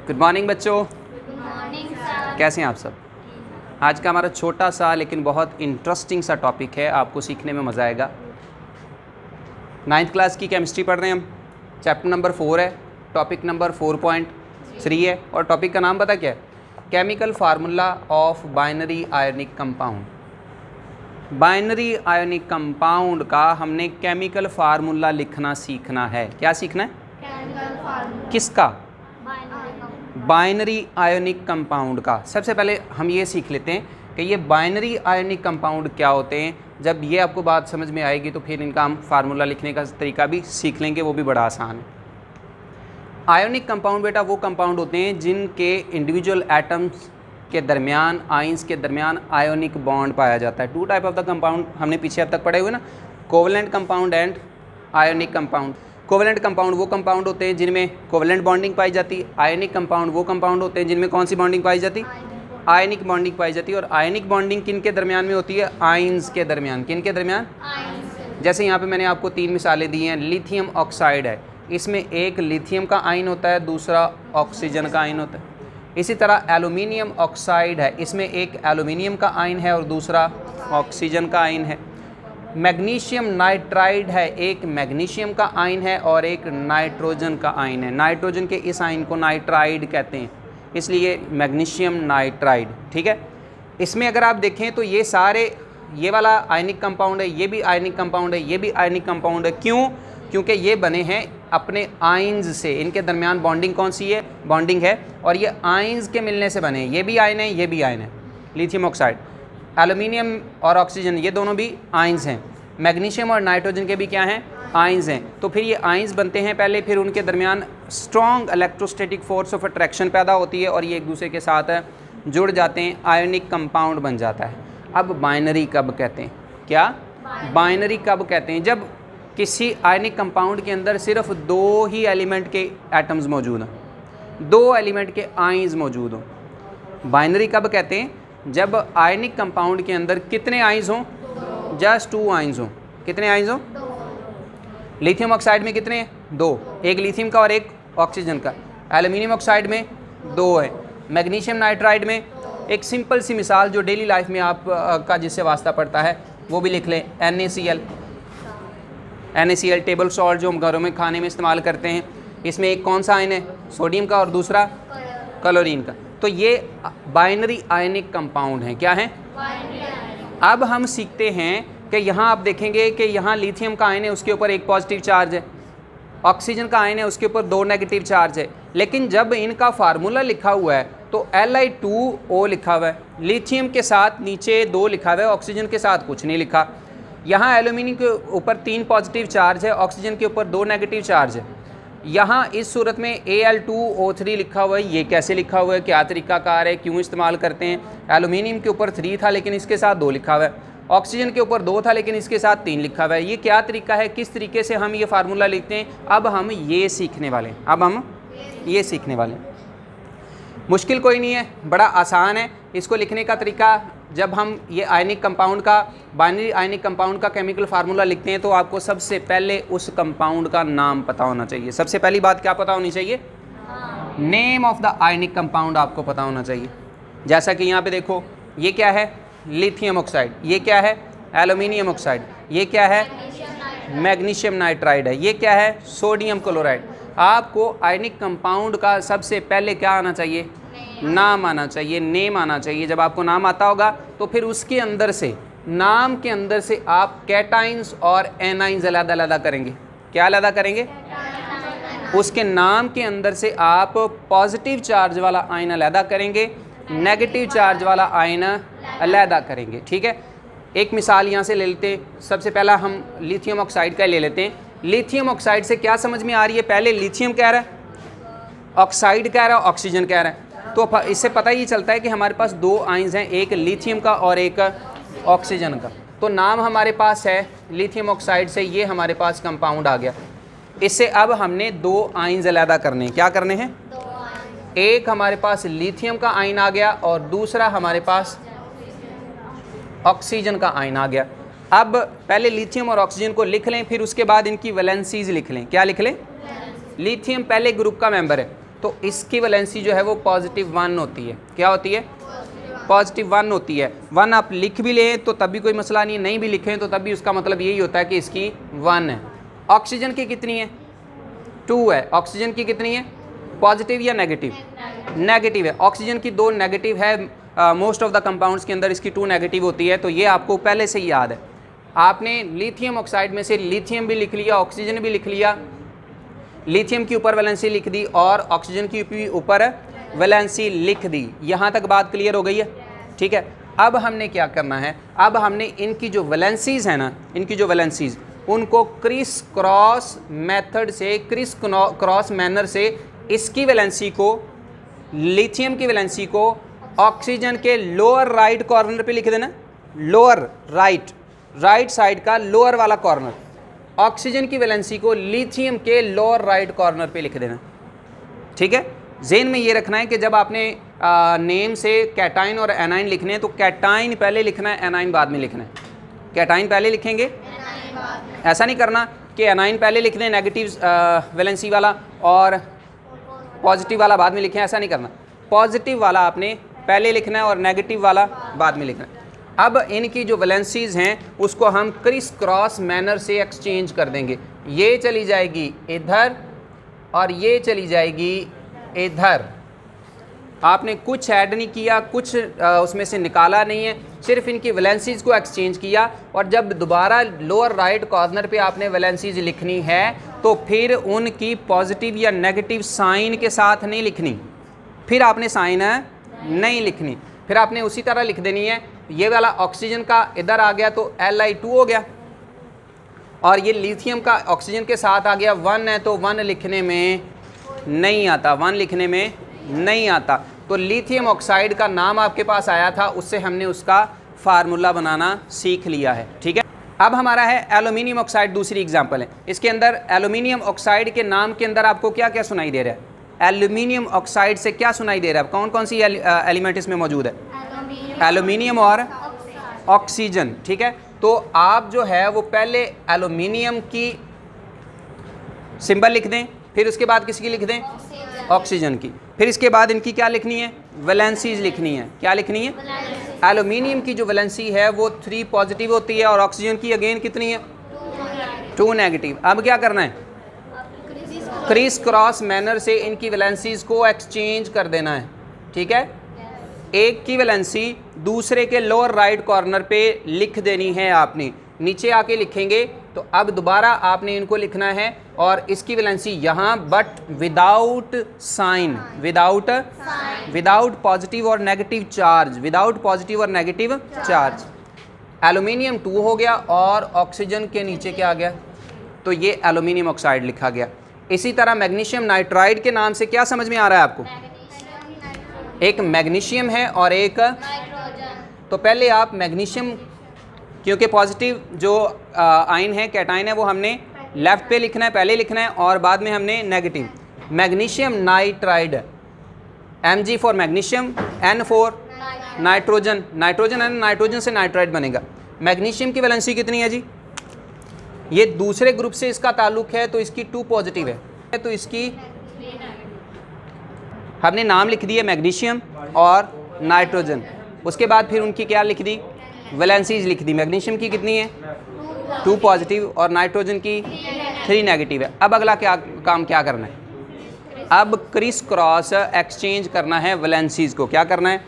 Good morning बच्चों, good morning sir. कैसे हैं आप सब। आज का हमारा छोटा सा लेकिन बहुत इंटरेस्टिंग सा टॉपिक है, आपको सीखने में मज़ा आएगा। 9th क्लास की केमिस्ट्री पढ़ रहे हैं हम। चैप्टर नंबर 4 है, टॉपिक नंबर 4.3 है और टॉपिक का नाम पता क्या है? Chemical formula of binary ionic compound. Binary ionic compound का हमने केमिकल फार्मूला लिखना सीखना है। क्या सीखना है? केमिकल फार्मूला किसका? बाइनरी आयोनिक कंपाउंड का। सबसे पहले हम ये सीख लेते हैं कि ये बाइनरी आयोनिक कंपाउंड क्या होते हैं। जब ये आपको बात समझ में आएगी तो फिर इनका हम फार्मूला लिखने का तरीका भी सीख लेंगे, वो भी बड़ा आसान है। आयोनिक कंपाउंड बेटा वो कंपाउंड होते हैं जिनके इंडिविजुअल एटम्स के दरमियान, आइंस के दरमियान आयोनिक बॉन्ड पाया जाता है। 2 टाइप ऑफ द कंपाउंड हमने पीछे अब तक पढ़े हुए ना, covalent compound and ionic compound. Covalent compound वो कंपाउंड होते हैं जिनमें कोवलेंट बॉन्डिंग पाई जाती है। आयनिक कंपाउंड वो कंपाउंड होते हैं जिनमें कौन सी बॉन्डिंग पाई जाती है? आयनिक बॉन्डिंग पाई जाती है। और आयनिक बॉन्डिंग किन के दरमियान में होती है? आइंस के दरमियान। किन के दरमियान? जैसे यहाँ पे मैंने आपको 3 मिसालें दी हैं। लिथियम ऑक्साइड है, इसमें एक लिथियम का आयन होता है, दूसरा ऑक्सीजन का आयन होता है। इसी तरह एल्यूमिनियम ऑक्साइड है, इसमें एक एल्यूमिनियम का आयन है और दूसरा ऑक्सीजन का आयन है। मैग्नीशियम नाइट्राइड है, एक मैग्नीशियम का आयन है और एक नाइट्रोजन का आयन है। नाइट्रोजन के इस आयन को नाइट्राइड कहते हैं, इसलिए मैग्नीशियम नाइट्राइड। ठीक है, इसमें अगर आप देखें तो ये सारे, ये वाला आयनिक कंपाउंड है, ये भी आयनिक कंपाउंड है, ये भी आयनिक कंपाउंड है। क्यों? क्योंकि ये बने हैं अपने आयन्स से। इनके दरमियान बॉन्डिंग कौन सी है? बॉन्डिंग है, और ये आयन्स के मिलने से बने हैं। ये भी आयन है, ये भी आयन है। लिथियम ऑक्साइड, एल्यूमिनियम और ऑक्सीजन ये दोनों भी आयंस हैं। मैग्नीशियम और नाइट्रोजन के भी क्या हैं? आयंस हैं। तो फिर ये आयंस बनते हैं पहले, फिर उनके दरमियान strong electrostatic force of attraction पैदा होती है और ये एक दूसरे के साथ जुड़ जाते हैं, आयोनिक कंपाउंड बन जाता है। अब बाइनरी कब कहते हैं? क्या बाइनरी कब कहते हैं? जब किसी आयनिक कंपाउंड के अंदर सिर्फ 2 ही एलिमेंट के एटम्स मौजूद हैं, 2 एलिमेंट के आयंस मौजूद हों। बाइनरी कब कहते हैं? जब आयनिक कंपाउंड के अंदर कितने आयंस हों? जस्ट 2 आयंस हों। कितने आयंस हों? लिथियम ऑक्साइड में कितने हैं? 2, एक लिथियम का और एक ऑक्सीजन का। एल्यूमिनियम ऑक्साइड में 2 है। मैग्नीशियम नाइट्राइड में एक सिंपल सी मिसाल जो डेली लाइफ में आप का जिससे वास्ता पड़ता है वो भी लिख लें, NaCl। NaCl टेबल सॉल्ट जो हम घरों में खाने में इस्तेमाल करते हैं, इसमें एक कौन सा आयन है? सोडियम का और दूसरा क्लोरीन का। तो ये बाइनरी आयनिक कंपाउंड हैं। क्या हैं? अब हम सीखते हैं कि यहाँ आप देखेंगे कि यहाँ लिथियम का आयन है, उसके ऊपर एक पॉजिटिव चार्ज है। ऑक्सीजन का आयन है, उसके ऊपर 2 नेगेटिव चार्ज है। लेकिन जब इनका फार्मूला लिखा हुआ है तो Li2O लिखा हुआ है, लिथियम के साथ नीचे 2 लिखा हुआ है, ऑक्सीजन के साथ कुछ नहीं लिखा। यहाँ एल्यूमिनियम के ऊपर 3 पॉजिटिव चार्ज है, ऑक्सीजन के ऊपर 2 नेगेटिव चार्ज है। यहाँ इस सूरत में Al2O3 लिखा हुआ है। ये कैसे लिखा हुआ है? क्या तरीकाकार है? क्यों इस्तेमाल करते हैं? एल्यूमिनियम के ऊपर 3 था लेकिन इसके साथ 2 लिखा हुआ है। ऑक्सीजन के ऊपर 2 था लेकिन इसके साथ 3 लिखा हुआ है। ये क्या तरीका है? किस तरीके से हम ये फार्मूला लिखते हैं? अब हम ये सीखने वाले हैं। अब हम ये सीखने वाले हैं। मुश्किल कोई नहीं है, बड़ा आसान है। इसको लिखने का तरीका, जब हम ये आयनिक कंपाउंड का, बाइनरी आयनिक कंपाउंड का केमिकल फार्मूला लिखते हैं तो आपको सबसे पहले उस कंपाउंड का नाम पता होना चाहिए। सबसे पहली बात क्या पता होनी चाहिए? Name of the ionic compound आपको पता होना चाहिए। जैसा कि यहाँ पे देखो, ये क्या है? Lithium oxide. ये क्या है? Aluminium oxide. ये क्या है? मैग्नीशियम नाइट्राइड है। ये क्या है? Sodium chloride. आपको आयनिक कंपाउंड का सबसे पहले क्या आना चाहिए? नाम आना चाहिए, नेम आना चाहिए। जब आपको नाम आता होगा तो फिर उसके अंदर से, नाम के अंदर से आप कैटाइंस और एनाइंस अलग-अलग करेंगे। क्या अलग करेंगे? उसके नाम के अंदर से आप पॉजिटिव चार्ज वाला आयन अलग करेंगे, नेगेटिव चार्ज वाला आयन अलग करेंगे। ठीक है, एक मिसाल यहाँ से ले लेते हैं। सबसे पहला हम लिथियम ऑक्साइड का ले लेते हैं। लिथियम ऑक्साइड से क्या समझ में आ रही है? पहले लिथियम कह रहा है, ऑक्साइड कह रहा है, ऑक्सीजन कह रहा है। तो इससे पता ही चलता है कि हमारे पास 2 आयंस हैं, एक लिथियम का और एक ऑक्सीजन का। तो नाम हमारे पास है लिथियम ऑक्साइड से, ये हमारे पास कंपाउंड आ गया। इससे अब हमने 2 आयंस अलग करने हैं। क्या करने हैं? एक हमारे पास लिथियम का आयन आ गया और दूसरा हमारे पास ऑक्सीजन का आयन आ गया। अब पहले लिथियम और ऑक्सीजन को लिख लें, फिर उसके बाद इनकी वैलेंसीज लिख लें। क्या लिख लें? लिथियम पहले ग्रुप का मेंबर है, तो इसकी वैलेंसी जो है वो +1 होती है। क्या होती है? +1 होती है। 1 आप लिख भी लें तो तब भी कोई मसला नहीं, नहीं भी लिखें तो तब भी उसका मतलब यही होता है कि इसकी 1 है। ऑक्सीजन की कितनी है? 2 है। ऑक्सीजन की कितनी है? पॉजिटिव या नेगेटिव? नेगेटिव है। ऑक्सीजन की 2 नेगेटिव है। मोस्ट ऑफ द कंपाउंड्स के अंदर इसकी 2 नेगेटिव होती है, तो ये आपको पहले से ही याद है। आपने लिथियम ऑक्साइड में से लिथियम भी लिख लिया, ऑक्सीजन भी लिख लिया, लिथियम की ऊपर वैलेंसी लिख दी और ऑक्सीजन की ऊपर वैलेंसी लिख दी। यहाँ तक बात क्लियर हो गई है? ठीक है। अब हमने क्या करना है, अब हमने इनकी जो वैलेंसीज है ना, इनकी जो वैलेंसीज, उनको क्रिस क्रॉस मेथड से, क्रिस क्रॉस मैनर से इसकी वैलेंसी को, लिथियम की वैलेंसी को ऑक्सीजन के लोअर राइट कॉर्नर पे लिख देना। लोअर राइट साइड का लोअर वाला कॉर्नर, ऑक्सीजन की वैलेंसी को लिथियम के लोअर राइट कॉर्नर पे लिख देना। ठीक है। ज़हन में ये रखना है कि जब आपने नेम से कैटाइन और एनाइन लिखने हैं तो कैटाइन पहले लिखना है, एनाइन बाद में लिखना है। कैटाइन पहले लिखेंगे, ऐसा नहीं करना कि एनाइन पहले लिख दें नेगेटिव वैलेंसी वाला और पॉजिटिव वाला बाद में लिखें, ऐसा नहीं करना। पॉजिटिव वाला आपने पहले लिखना है और नेगेटिव वाला बाद में लिखना है। अब इनकी जो वैलेंसीज हैं उसको हम क्रिस क्रॉस मैनर से एक्सचेंज कर देंगे। ये चली जाएगी इधर और ये चली जाएगी इधर। आपने कुछ ऐड नहीं किया, कुछ उसमें से निकाला नहीं है, सिर्फ इनकी वैलेंसीज को एक्सचेंज किया। और जब दोबारा लोअर राइट कॉर्नर पे आपने वैलेंसीज लिखनी है तो फिर उनकी पॉजिटिव या नेगेटिव साइन के साथ नहीं लिखनी, फिर आपने साइन नहीं लिखनी, फिर आपने उसी तरह लिख देनी है। ये वाला ऑक्सीजन का इधर आ गया तो Li2 हो गया, और ये लिथियम का ऑक्सीजन के साथ आ गया 1 है तो 1 लिखने में नहीं आता, 1 लिखने में नहीं आता। तो लिथियम ऑक्साइड का नाम आपके पास आया था, उससे हमने उसका फार्मूला बनाना सीख लिया है। ठीक है। अब हमारा है एल्यूमिनियम ऑक्साइड, दूसरी एग्जांपल है। इसके अंदर एल्यूमिनियम ऑक्साइड के नाम के अंदर आपको क्या क्या सुनाई दे रहा है? एल्यूमिनियम ऑक्साइड से क्या सुनाई दे रहा है? कौन कौन सी एलिमेंट इसमें मौजूद है? एल्यूमिनियम और ऑक्सीजन। ठीक है। तो आप जो है वो पहले एल्यूमिनियम की सिंबल लिख दें, फिर उसके बाद किसकी लिख दें? ऑक्सीजन की। फिर इसके बाद इनकी क्या लिखनी है? वैलेंसीज लिखनी है। क्या लिखनी है? एल्यूमिनियम की जो वैलेंसी है वो 3 पॉजिटिव होती है और ऑक्सीजन की अगेन कितनी है? 2 नेगेटिव। अब क्या करना है? क्रिस क्रॉस मैनर से इनकी वैलेंसीज को एक्सचेंज कर देना है। ठीक है। एक की वैलेंसी दूसरे के लोअर राइट कॉर्नर पे लिख देनी है आपने, नीचे आके लिखेंगे तो अब दोबारा आपने इनको लिखना है और इसकी वैलेंसी यहाँ but without sign, without positive और नेगेटिव चार्ज, विदाउट पॉजिटिव और नेगेटिव चार्ज। एल्यूमिनियम 2 हो गया और ऑक्सीजन के नीचे क्या आ गया? तो ये एल्यूमिनियम ऑक्साइड लिखा गया। इसी तरह मैग्नीशियम नाइट्राइड के नाम से क्या समझ में आ रहा है आपको? एक मैग्नीशियम है और एक नाइट्रोजन। तो पहले आप मैग्नीशियम, क्योंकि पॉजिटिव जो आयन है, कैटाइन है, वो हमने लेफ्ट पे लिखना है, पहले लिखना है और बाद में हमने negative. Magnesium nitride, Mg for magnesium, N for nitrogen, nitrogen है, नाइट्रोजन से नाइट्राइड बनेगा। मैग्नीशियम की वैलेंसी कितनी है जी? ये दूसरे ग्रुप से इसका ताल्लुक है तो इसकी 2 पॉजिटिव है, तो इसकी हमने नाम लिख दिया मैग्नीशियम और नाइट्रोजन। उसके बाद फिर उनकी क्या लिख दी? वैलेंसीज लिख दी। मैग्नीशियम की कितनी है? 2 पॉजिटिव और नाइट्रोजन की 3 नेगेटिव है। अब अगला काम क्या करना है? अब क्रिस क्रॉस एक्सचेंज करना है वैलेंसीज को। क्या करना है?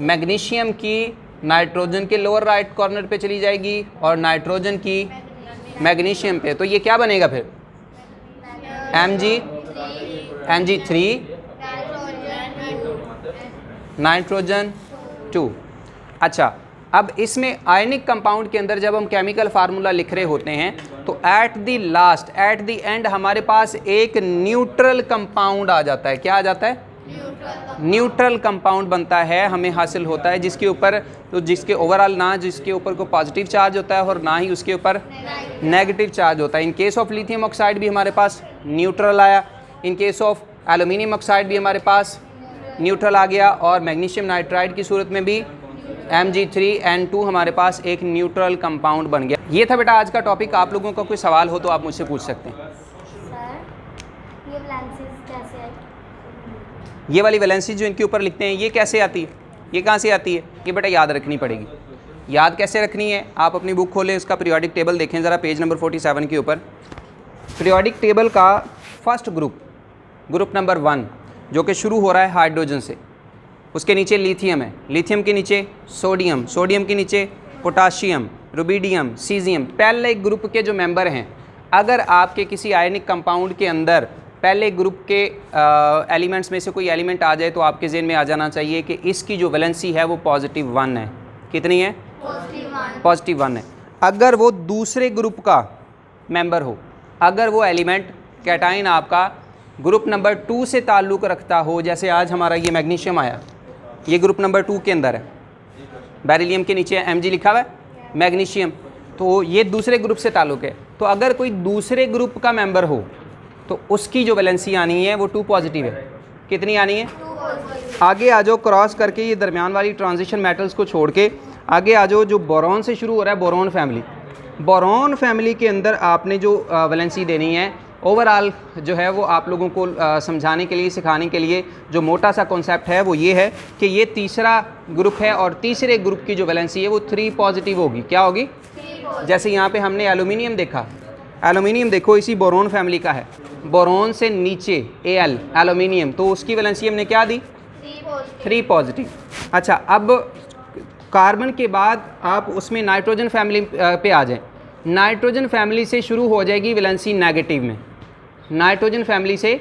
मैग्नीशियम की नाइट्रोजन के लोअर राइट कॉर्नर पे चली जाएगी और नाइट्रोजन की मैग्नीशियम पे, तो ये क्या बनेगा फिर? Mg3 nitrogen 2। अच्छा, अब इसमें आयनिक कंपाउंड के अंदर जब हम केमिकल फार्मूला लिख रहे होते हैं तो at the last, at the end हमारे पास एक न्यूट्रल कंपाउंड आ जाता है। क्या आ जाता है? न्यूट्रल कंपाउंड बनता है, हमें हासिल होता है, जिसके ऊपर तो जिसके ओवरऑल ना जिसके ऊपर को पॉजिटिव चार्ज होता है और ना ही उसके ऊपर नेगेटिव चार्ज होता है। In case of lithium oxide भी हमारे पास न्यूट्रल आया, in case of aluminium oxide भी हमारे पास न्यूट्रल आ गया और मैग्नीशियम नाइट्राइड की सूरत में भी Mg3N2 हमारे पास एक न्यूट्रल कंपाउंड बन गया। ये था बेटा आज का टॉपिक। आप लोगों का कोई सवाल हो तो आप मुझसे पूछ सकते हैं। सर, ये वैलेंसीज कैसे आई? ये वाली वैलेंसी जो इनके ऊपर लिखते हैं ये कैसे आती है, ये कहाँ से आती है, ये बेटा याद रखनी पड़ेगी। याद कैसे रखनी है, आप अपनी बुक खोलें, उसका पीरियोडिक टेबल देखें ज़रा, पेज नंबर 47 के ऊपर। पीरियोडिक टेबल का फर्स्ट ग्रुप नंबर 1 जो कि शुरू हो रहा है हाइड्रोजन से, उसके नीचे लिथियम है, लिथियम के नीचे सोडियम, सोडियम के नीचे पोटाशियम, रुबिडियम, सीजियम। पहले ग्रुप के जो मेंबर हैं, अगर आपके किसी आयनिक कंपाउंड के अंदर पहले ग्रुप के एलिमेंट्स में से कोई एलिमेंट आ जाए तो आपके ज़हन में आ जाना चाहिए कि इसकी जो वैलेंसी है वो +1 है। कितनी है? +1 है। अगर वो दूसरे ग्रुप का मेंबर हो, अगर वो एलिमेंट कैटाइन आपका ग्रुप नंबर 2 से ताल्लुक़ रखता हो, जैसे आज हमारा ये मैग्नीशियम आया, ये ग्रुप नंबर 2 के अंदर है, बेरिलियम के नीचे Mg लिखा हुआ है, मैग्नीशियम, तो ये दूसरे ग्रुप से ताल्लुक़ है। तो अगर कोई दूसरे ग्रुप का मेंबर हो तो उसकी जो वैलेंसी आनी है वो 2 पॉजिटिव है। कितनी आनी है? आगे आ जाओ, क्रॉस करके ये दरमियान वाली ट्रांजिशन मेटल्स को छोड़ के आगे आ जाओ। जो बोरॉन से शुरू हो रहा है, बोरॉन फैमिली, बोरॉन फैमिली के अंदर आपने जो वैलेंसी देनी है ओवरऑल जो है वो आप लोगों को समझाने के लिए, सिखाने के लिए जो मोटा सा कॉन्सेप्ट है वो ये है कि ये तीसरा ग्रुप है और तीसरे ग्रुप की जो वैलेंसी है वो 3 पॉजिटिव होगी। क्या होगी? जैसे यहाँ पे हमने एल्यूमिनियम देखा, एल्यूमिनियम देखो इसी बोरॉन फैमिली का है, बोरॉन से नीचे Al एल्यूमिनियम, तो उसकी वैलेंसी हमने क्या दी? 3 पॉजिटिव। अच्छा, अब कार्बन के बाद आप उसमें नाइट्रोजन फैमिली पे आ जाएं। नाइट्रोजन फैमिली से शुरू हो जाएगी वैलेंसी नेगेटिव में, नाइट्रोजन फैमिली से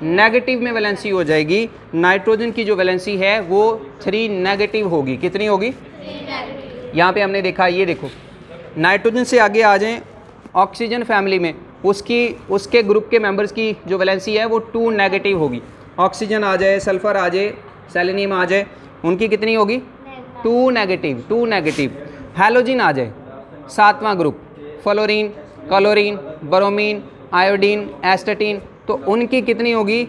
नेगेटिव में वैलेंसी हो जाएगी। नाइट्रोजन की जो वैलेंसी है वो 3 नेगेटिव होगी। कितनी होगी? यहाँ पे हमने देखा, ये देखो, नाइट्रोजन से आगे आ जाएं ऑक्सीजन फैमिली में, उसके ग्रुप के मेंबर्स की जो वैलेंसी है वो 2 नेगेटिव होगी। ऑक्सीजन आ जाए, सल्फ़र आ जाए, सेलेनियम आ जाए, उनकी कितनी होगी? 2 नेगेटिव, 2 नेगेटिव। हैलोजन आ जाए, 7वां group, fluorine, chlorine, bromine, iodine, astatine, तो उनकी कितनी होगी?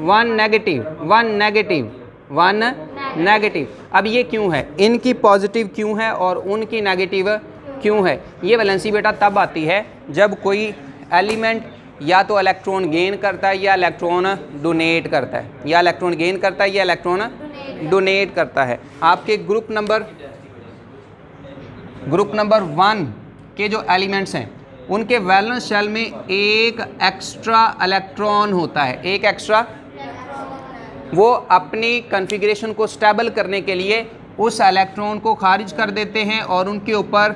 1 नेगेटिव, 1 नेगेटिव, 1 नेगेटिव। अब ये क्यों है? इनकी पॉजिटिव क्यों है और उनकी नेगेटिव क्यों है? ये वैलेंसी बेटा तब आती है जब कोई एलिमेंट या तो इलेक्ट्रॉन गेन करता है या इलेक्ट्रॉन डोनेट करता है, या इलेक्ट्रॉन गेन करता है या इलेक्ट्रॉन डोनेट करता है। आपके ग्रुप नंबर 1 के जो एलिमेंट्स हैं उनके वैलेंस शेल में एक एक्स्ट्रा इलेक्ट्रॉन होता है, एक एक्स्ट्रा। वो अपनी कॉन्फ़िगरेशन को स्टेबल करने के लिए उस इलेक्ट्रॉन को खारिज कर देते हैं और उनके ऊपर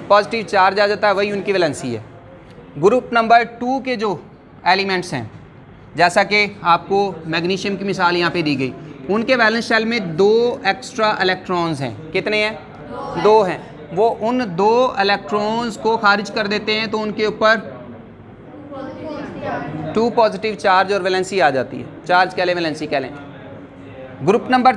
पॉजिटिव चार्ज आ जाता है, वही उनकी वैलेंसी है। ग्रुप नंबर 2 के जो एलिमेंट्स हैं, जैसा कि आपको मैग्नीशियम की मिसाल यहाँ पे दी गई, उनके वैलेंस शेल में 2 एक्स्ट्रा इलेक्ट्रॉन्स हैं। कितने हैं? 2 हैं। वो उन 2 इलेक्ट्रॉन्स को खारिज कर देते हैं तो उनके ऊपर 2 पॉजिटिव चार्ज और वैलेंसी आ जाती है। चार्ज कह लें, वैलेंसी कह लें। ग्रुप नंबर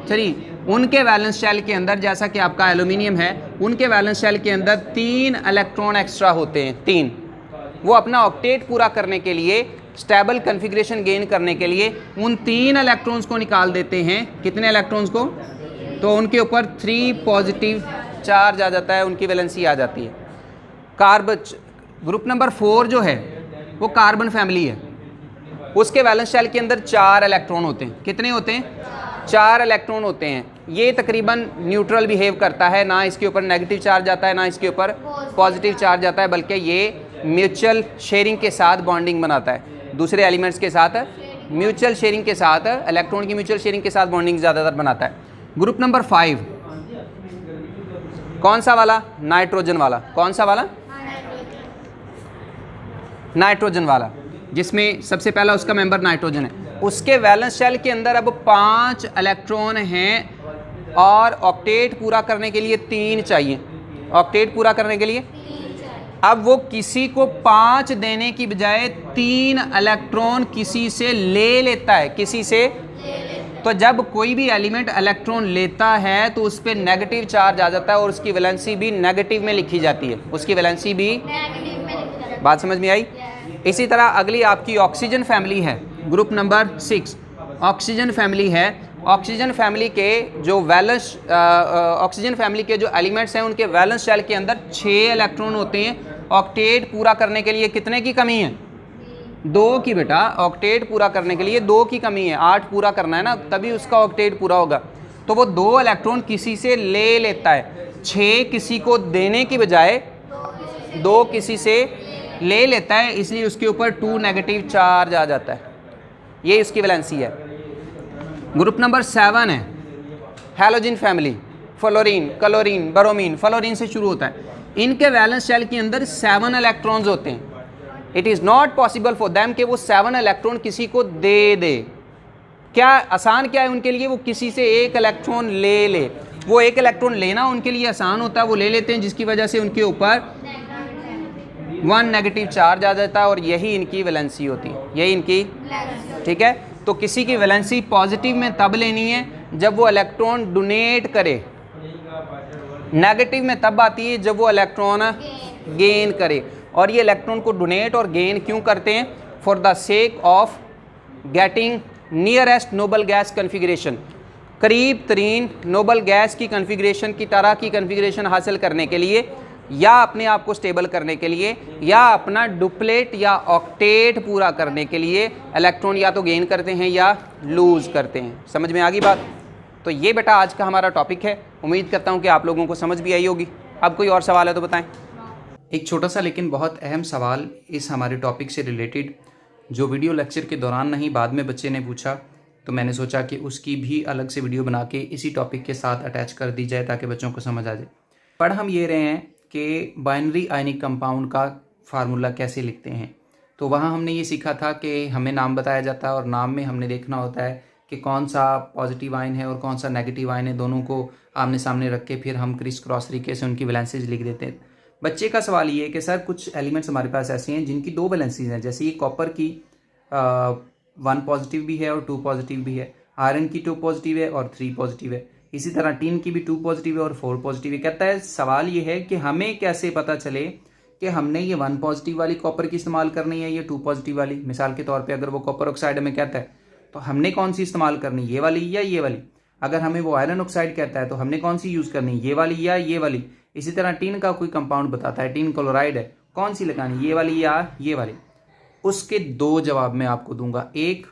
3 उनके वैलेंस शेल के अंदर, जैसा कि आपका एल्यूमिनियम है, उनके वैलेंस शेल के अंदर 3 इलेक्ट्रॉन एक्स्ट्रा होते हैं, 3। वो अपना ऑक्टेट पूरा करने के लिए, स्टेबल कॉन्फ़िगरेशन गेन करने के लिए उन 3 इलेक्ट्रॉन्स को निकाल देते हैं। कितने इलेक्ट्रॉन्स को? तो उनके ऊपर 3 पॉजिटिव चार्ज आ जाता है, उनकी वैलेंसी आ जाती है। ग्रुप नंबर 4 जो है वो कार्बन फैमिली है, उसके वैलेंस शेल के अंदर 4 इलेक्ट्रॉन होते हैं। कितने होते हैं? 4 इलेक्ट्रॉन होते हैं। ये तकरीबन न्यूट्रल बिहेव करता है, ना इसके ऊपर नेगेटिव चार्ज आता है ना इसके ऊपर पॉजिटिव चार्ज आता है, बल्कि ये म्यूचुअल शेयरिंग के साथ बॉन्डिंग बनाता है दूसरे एलिमेंट्स के साथ, म्यूचुअल शेयरिंग के साथ, इलेक्ट्रॉन की म्यूचुअल शेयरिंग के साथ बॉन्डिंग ज़्यादातर बनाता है। ग्रुप नंबर 5 कौन सा वाला? नाइट्रोजन वाला। कौन सा वाला? नाइट्रोजन वाला, जिसमें सबसे पहला उसका मेंबर नाइट्रोजन है। उसके वैलेंस शेल के अंदर अब 5 इलेक्ट्रॉन हैं और ऑक्टेट पूरा करने के लिए 3 चाहिए। ऑक्टेट पूरा करने के लिए अब वो किसी को 5 देने की बजाय 3 इलेक्ट्रॉन किसी से ले लेता है, किसी से। तो जब कोई भी एलिमेंट इलेक्ट्रॉन लेता है तो उस पर नेगेटिव चार्ज आ जाता है और उसकी वैलेंसी भी नेगेटिव में लिखी जाती है, उसकी वैलेंसी भी। बात समझ में आई? इसी तरह अगली आपकी ऑक्सीजन फैमिली है, ग्रुप नंबर 6 ऑक्सीजन फैमिली है। ऑक्सीजन फैमिली के जो ऑक्सीजन फैमिली के जो एलिमेंट्स हैं उनके वैलेंस शेल के अंदर 6 इलेक्ट्रॉन होते हैं। ऑक्टेट पूरा करने के लिए कितने की कमी है? 2 की बेटा ऑक्टेट पूरा करने के लिए 2 की कमी है, 8 पूरा करना है ना, तभी उसका ऑक्टेट पूरा होगा। तो वो 2 इलेक्ट्रॉन किसी से ले लेता है, 6 किसी को देने की बजाय 2 किसी से ले लेता है, इसलिए उसके ऊपर 2 नेगेटिव चार्ज आ जाता है। ये इसकी वैलेंसी है। ग्रुप नंबर 7 है halogen family, fluorine, chlorine, bromine. Fluorine से शुरू होता है। इनके वैलेंस शेल के अंदर 7 इलेक्ट्रॉन्स होते हैं। It is not possible for them कि वो 7 इलेक्ट्रॉन किसी को दे दे। क्या आसान क्या है उनके लिए, वो किसी से 1 इलेक्ट्रॉन ले ले। वो 1 इलेक्ट्रॉन लेना उनके लिए आसान होता है, वो ले लेते हैं, जिसकी वजह से उनके ऊपर 1 नेगेटिव चार्ज आ जाता है, और यही इनकी वैलेंसी होती है, यही इनकी, ठीक है। तो किसी की वैलेंसी पॉजिटिव में तब लेनी है जब वो इलेक्ट्रॉन डोनेट करे, नेगेटिव में तब आती है जब वो इलेक्ट्रॉन गेन करे। और ये इलेक्ट्रॉन को डोनेट और गेन क्यों करते हैं? For the sake of getting nearest noble gas configuration, करीब तरीन नोबल गैस की कन्फिग्रेशन की तरह की कन्फिग्रेशन हासिल करने के लिए, या अपने आप को स्टेबल करने के लिए, या अपना डुप्लेट या ऑक्टेट पूरा करने के लिए इलेक्ट्रॉन या तो गेन करते हैं या लूज़ करते हैं। समझ में आ गई बात? तो ये बेटा आज का हमारा टॉपिक है। उम्मीद करता हूँ कि आप लोगों को समझ भी आई होगी। अब कोई और सवाल है तो बताएं। एक छोटा सा लेकिन बहुत अहम सवाल इस हमारे टॉपिक से रिलेटेड, जो वीडियो लेक्चर के दौरान नहीं बाद में बच्चे ने पूछा, तो मैंने सोचा कि उसकी भी अलग से वीडियो बना के इसी टॉपिक के साथ अटैच कर दी जाए ताकि बच्चों को समझ आ जाए। पढ़ हम ये रहे हैं कि बाइनरी आयनिक कंपाउंड का फार्मूला कैसे लिखते हैं। तो वहाँ हमने ये सीखा था कि हमें नाम बताया जाता है, और नाम में हमने देखना होता है कि कौन सा पॉजिटिव आयन है और कौन सा नेगेटिव आयन है, दोनों को आमने सामने रख के फिर हम क्रिस क्रॉस तरीके से उनकी वैलेंसीज लिख देते हैं। बच्चे का सवाल ये है कि सर कुछ एलिमेंट्स हमारे पास ऐसे हैं जिनकी 2 वैलेंसीज हैं, जैसे ये कॉपर की 1 पॉजिटिव भी है और 2 पॉजिटिव भी है, आयरन की 2 पॉजिटिव है और 3 पॉजिटिव है, इसी तरह टीन की भी 2 पॉजिटिव है और 4 पॉजिटिव है। कहता है सवाल ये है कि हमें कैसे पता चले कि हमने ये 1 पॉजिटिव वाली कॉपर की इस्तेमाल करनी है, ये 2 पॉजिटिव वाली। मिसाल के तौर पे अगर वो कॉपर ऑक्साइड हमें कहता है तो हमने कौन सी इस्तेमाल करनी, ये वाली या ये वाली। अगर हमें वो आयरन ऑक्साइड कहता है तो हमने कौन सी यूज़ करनी, ये वाली या ये वाली। इसी तरह टीन का कोई कंपाउंड बताता है, टीन क्लोराइड है, कौन सी लगानी, ये वाली या ये वाली। उसके 2 जवाब मैं आपको दूंगा, एक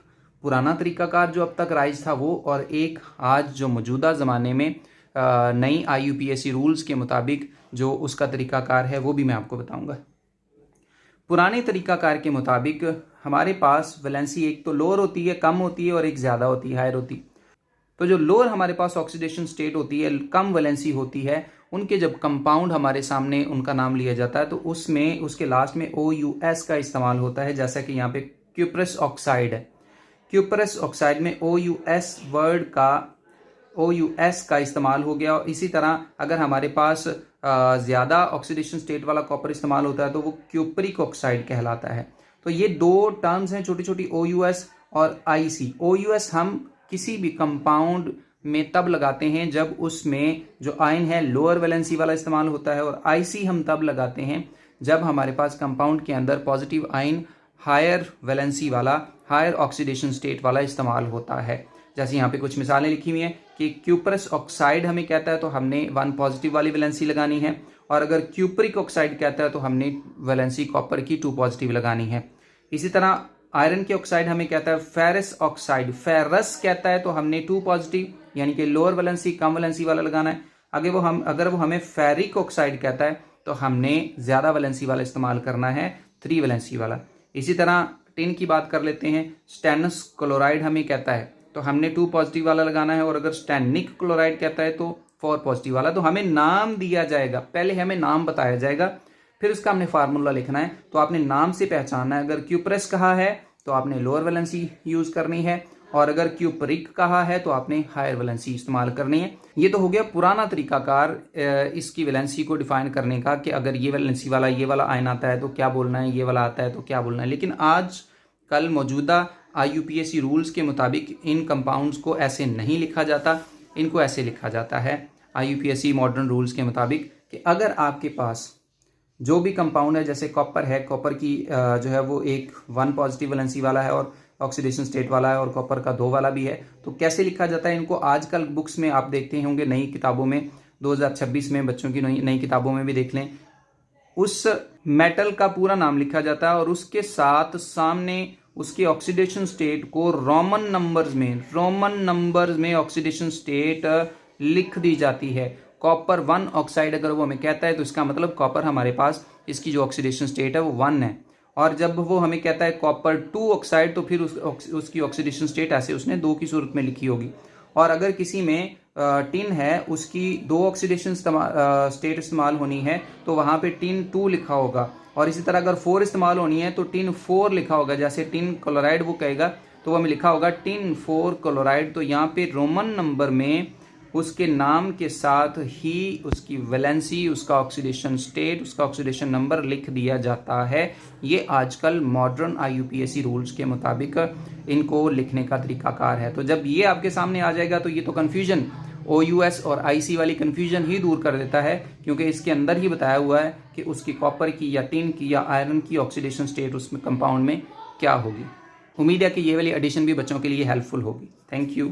पुराना तरीकाकार जो अब तक राइज था वो, और एक आज जो मौजूदा ज़माने में नई IUPAC रूल्स के मुताबिक जो उसका तरीकाकार है वो भी मैं आपको बताऊंगा। पुराने तरीकाकार के मुताबिक हमारे पास वैलेंसी एक तो लोअर होती है, कम होती है, और एक ज़्यादा होती है, हायर होती है। तो जो लोअर हमारे पास ऑक्सीडेशन स्टेट होती है, कम वैलेंसी होती है, उनके जब कंपाउंड हमारे सामने उनका नाम लिया जाता है तो उसमें उसके लास्ट में OUS का इस्तेमाल होता है। जैसा कि यहाँ पे क्यूप्रस ऑक्साइड है, क्यूप्रस ऑक्साइड में OUS का इस्तेमाल हो गया। इसी तरह अगर हमारे पास ज़्यादा ऑक्सीडेशन स्टेट वाला कॉपर इस्तेमाल होता है तो वो क्यूपरिक ऑक्साइड कहलाता है। तो ये 2 टर्म्स हैं छोटी छोटी, OUS और IC। OUS हम किसी भी कंपाउंड में तब लगाते हैं जब उसमें जो आयन है लोअर वैलेंसी वाला इस्तेमाल होता है, और IC हम तब लगाते हैं जब हमारे पास कंपाउंड के अंदर पॉजिटिव आयन हायर वैलेंसी वाला, हायर ऑक्सीडेशन स्टेट वाला इस्तेमाल होता है। जैसे यहाँ पे कुछ मिसालें लिखी हुई हैं कि क्यूप्रस ऑक्साइड हमें कहता है तो हमने 1 पॉजिटिव वाली वैलेंसी लगानी है, और अगर क्यूपरिक ऑक्साइड कहता है तो हमने वैलेंसी कॉपर की 2 पॉजिटिव लगानी है। इसी तरह आयरन के ऑक्साइड हमें कहता है फेरस ऑक्साइड, फेरस कहता है तो हमने 2 पॉजिटिव यानी कि लोअर वैलेंसी, कम वैलेंसी वाला लगाना है। अगर वो हमें फेरिक ऑक्साइड कहता है तो हमने ज़्यादा वैलेंसी वाला इस्तेमाल करना है, 3 वैलेंसी वाला। इसी तरह टिन की बात कर लेते हैं, स्टेनस क्लोराइड हमें कहता है तो हमने 2 पॉजिटिव वाला लगाना है, और अगर स्टेनिक क्लोराइड कहता है तो 4 पॉजिटिव वाला। तो हमें नाम दिया जाएगा, पहले हमें नाम बताया जाएगा, फिर उसका हमने फार्मूला लिखना है। तो आपने नाम से पहचानना है, अगर क्यूप्रस कहा है तो आपने लोअर वैलेंसी यूज़ करनी है, और अगर क्यूपरिक कहा है तो आपने हायर वैलेंसी इस्तेमाल करनी है। ये तो हो गया पुराना तरीकाकार इसकी वैलेंसी को डिफाइन करने का, कि अगर ये वैलेंसी वाला ये वाला आयन आता है तो क्या बोलना है, ये वाला आता है तो क्या बोलना है। लेकिन आज कल मौजूदा IUPAC रूल्स के मुताबिक इन कंपाउंड्स को ऐसे नहीं लिखा जाता, इनको ऐसे लिखा जाता है IUPAC मॉडर्न रूल्स के मुताबिक कि अगर आपके पास जो भी कंपाउंड है, जैसे कॉपर है, कॉपर की जो है वो एक 1 पॉजिटिव वैलेंसी वाला है और ऑक्सीडेशन स्टेट वाला है, और कॉपर का 2 वाला भी है, तो कैसे लिखा जाता है इनको आजकल बुक्स में आप देखते होंगे, नई किताबों में 2026 में बच्चों की नई किताबों में भी देख लें, उस मेटल का पूरा नाम लिखा जाता है और उसके साथ सामने उसके ऑक्सीडेशन स्टेट को रोमन नंबर्स में ऑक्सीडेशन स्टेट लिख दी जाती है। कॉपर 1 ऑक्साइड अगर वो हमें कहता है तो इसका मतलब कॉपर हमारे पास इसकी जो ऑक्सीडेशन स्टेट है वो 1 है। और जब वो हमें कहता है कॉपर 2 ऑक्साइड तो फिर उसकी ऑक्सीडेशन स्टेट ऐसे उसने 2 की सूरत में लिखी होगी। और अगर किसी में टिन है उसकी 2 ऑक्सीडेशन स्टेट इस्तेमाल होनी है तो वहाँ पे टिन 2 लिखा होगा। और इसी तरह अगर 4 इस्तेमाल होनी है तो टिन 4 लिखा होगा। जैसे टिन क्लोराइड वो कहेगा तो वो हमें लिखा होगा टिन 4 क्लोराइड। तो यहाँ पे रोमन नंबर में उसके नाम के साथ ही उसकी वैलेंसी, उसका ऑक्सीडेशन स्टेट, उसका ऑक्सीडेशन नंबर लिख दिया जाता है। ये आजकल मॉडर्न IUPAC रूल्स के मुताबिक इनको लिखने का तरीकाकार है। तो जब ये आपके सामने आ जाएगा तो ये तो कन्फ्यूजन OUS और IC वाली कन्फ्यूजन ही दूर कर देता है, क्योंकि इसके अंदर ही बताया हुआ है कि उसकी कॉपर की या टिन की या आयरन की ऑक्सीडेशन स्टेट उसमें कंपाउंड में क्या होगी। उम्मीद है कि ये वाली एडिशन भी बच्चों के लिए हेल्पफुल होगी। Thank you.